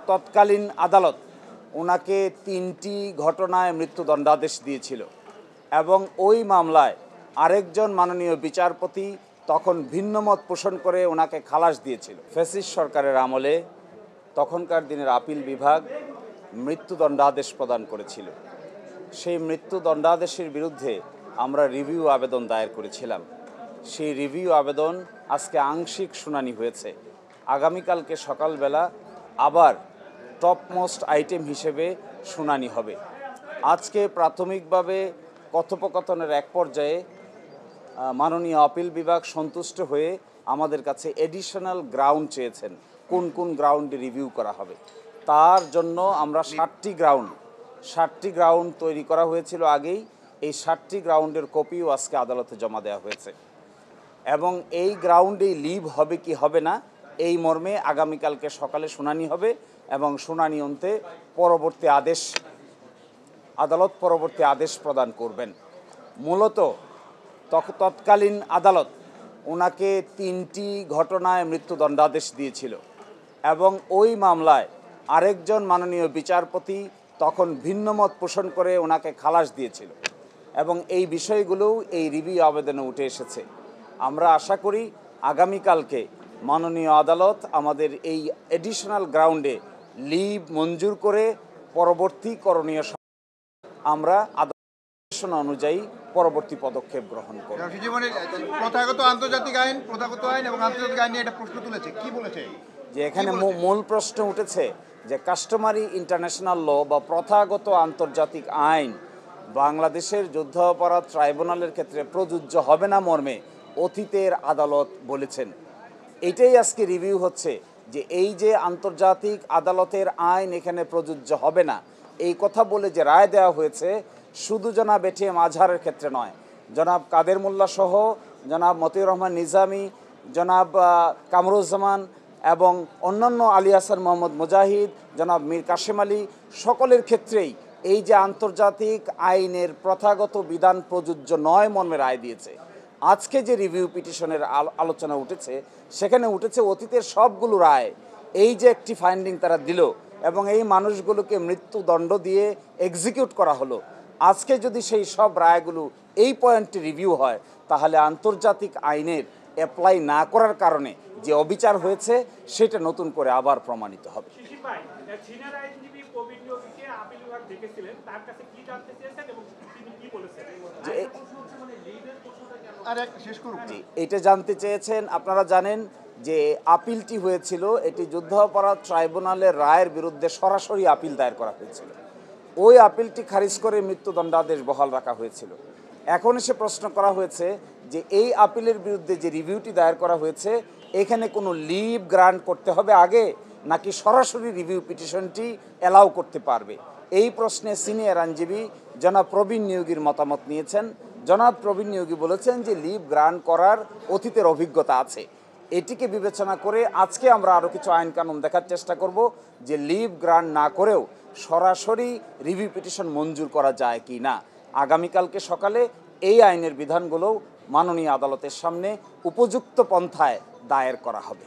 তৎকালীন আদালত ওনাকে ৩টি ঘটনায় মৃত্যুদণ্ডাদেশ দিয়েছিল এবং ওই মামলায় আরেকজন মাননীয় বিচারপতি তখন ভিন্নমত পোষণ করে ওনাকে খালাস দিয়েছিল। ফ্যাসিস্ট সরকারের আমলে তখনকার দিনের আপিল বিভাগ মৃত্যুদণ্ডাদেশ প্রদান করেছিল। সেই মৃত্যুদণ্ডাদেশের বিরুদ্ধে আমরা রিভিউ আবেদন দায়ের করেছিলাম। সেই রিভিউ আবেদন আজকে আংশিক শুনানি হয়েছে। আগামীকালকে সকালবেলা আবার টপমোস্ট আইটেম হিসেবে শুনানি হবে। আজকে প্রাথমিকভাবে কথোপকথনের এক পর্যায়ে মাননীয় আপিল বিভাগ সন্তুষ্ট হয়ে আমাদের কাছে এডিশনাল গ্রাউন্ড চেয়েছেন, কোন কোন গ্রাউন্ডে রিভিউ করা হবে। তার জন্য আমরা 60টি গ্রাউন্ড তৈরি করা হয়েছিল আগেই। এই 60টি গ্রাউন্ডের কপিও আজকে আদালতে জমা দেওয়া হয়েছে এবং এই গ্রাউন্ডেই লিভ হবে কি হবে না এই মর্মে আগামীকালকে সকালে শুনানি হবে এবং শুনানি অন্তে আদালত পরবর্তী আদেশ প্রদান করবেন। মূলত তৎকালীন আদালত ওনাকে 3টি ঘটনায় মৃত্যুদণ্ডাদেশ দিয়েছিল এবং ওই মামলায় আরেকজন মাননীয় বিচারপতি তখন ভিন্নমত পোষণ করে ওনাকে খালাস দিয়েছিল এবং এই বিষয়গুলোও এই রিভিউ আবেদনে উঠে এসেছে। আমরা আশা করি আগামীকালকে মাননীয় আদালত আমাদের এই এডিশনাল গ্রাউন্ডে লিভ মঞ্জুর করে পরবর্তী করণীয় আমরা আদেশ অনুযায়ী পরবর্তী পদক্ষেপ গ্রহণ করব। প্রথাগত আন্তর্জাতিক আইন এবং আন্তর্জাতিক আইন নিয়ে একটা প্রশ্ন তুলেছে, কি বলেছে? যে এখানে মূল প্রশ্ন উঠেছে যে কাস্টমারি ইন্টারন্যাশনাল ল বা প্রথাগত আন্তর্জাতিক আইন বাংলাদেশের যুদ্ধাপরাধ ট্রাইব্যুনালের ক্ষেত্রে প্রযোজ্য হবে না মর্মে অতীতের আদালত বলেছেন। এটাই আজকে রিভিউ হচ্ছে যে এই যে আন্তর্জাতিক আদালতের আইন এখানে প্রযোজ্য হবে না এই কথা বলে যে রায় দেওয়া হয়েছে শুধু জনাব এটিএম আজহারের ক্ষেত্রে নয়, জনাব কাদের মোল্লা সহ জনাব মতিউর রহমান নিজামী, জনাব কামরুজ্জামান এবং অন্যান্য আলী হাসান মোহাম্মদ মুজাহিদ, জনাব মীর কাশেম আলী সকলের ক্ষেত্রেই এই যে আন্তর্জাতিক আইনের প্রথাগত বিধান প্রযোজ্য নয় মর্মে রায় দিয়েছে। আজকে যে রিভিউ পিটিশনের আলোচনা উঠেছে সেখানে উঠেছে অতীতের সবগুলো রায় এই যে একটি ফাইন্ডিং তারা দিল এবং এই মানুষগুলোকে মৃত্যুদণ্ড দিয়ে এক্সিকিউট করা হলো। আজকে যদি সেই সব রায়গুলো এই পয়েন্টে রিভিউ হয় তাহলে আন্তর্জাতিক আইনের অ্যাপ্লাই না করার কারণে যে অবিচার হয়েছে সেটা নতুন করে আবার প্রমাণিত হবে। এটা জানতে চেয়েছেন। আপনারা জানেন যে আপিলটি হয়েছিল, এটি যুদ্ধাপরাধ ট্রাইব্যুনালের রায়ের বিরুদ্ধে সরাসরি আপিল দায়ের করা হয়েছিল। ওই আপিলটি খারিজ করে মৃত্যুদণ্ডাদেশ বহাল রাখা হয়েছিল। এখন এসে প্রশ্ন করা হয়েছে যে এই আপিলের বিরুদ্ধে যে রিভিউটি দায়ের করা হয়েছে এখানে কোনো লিভ গ্রান্ট করতে হবে আগে নাকি সরাসরি রিভিউ পিটিশনটি অ্যালাউ করতে পারবে। এই প্রশ্নে সিনিয়র আইনজীবী জনাব প্রবীণ নিয়োগীর মতামত নিয়েছেন। জনাব প্রবীণ নিয়োগী বলেছেন যে লিভ গ্রান্ট করার অতীতের অভিজ্ঞতা আছে। এটিকে বিবেচনা করে আজকে আমরা আরও কিছু আইন কানুন দেখার চেষ্টা করব যে লিভ গ্রান্ট না করেও সরাসরি রিভিউ পিটিশন মঞ্জুর করা যায় কি না। আগামীকালকে সকালে এই আইনের বিধানগুলোও মাননীয় আদালতের সামনে উপযুক্ত পন্থায় দায়ের করা হবে।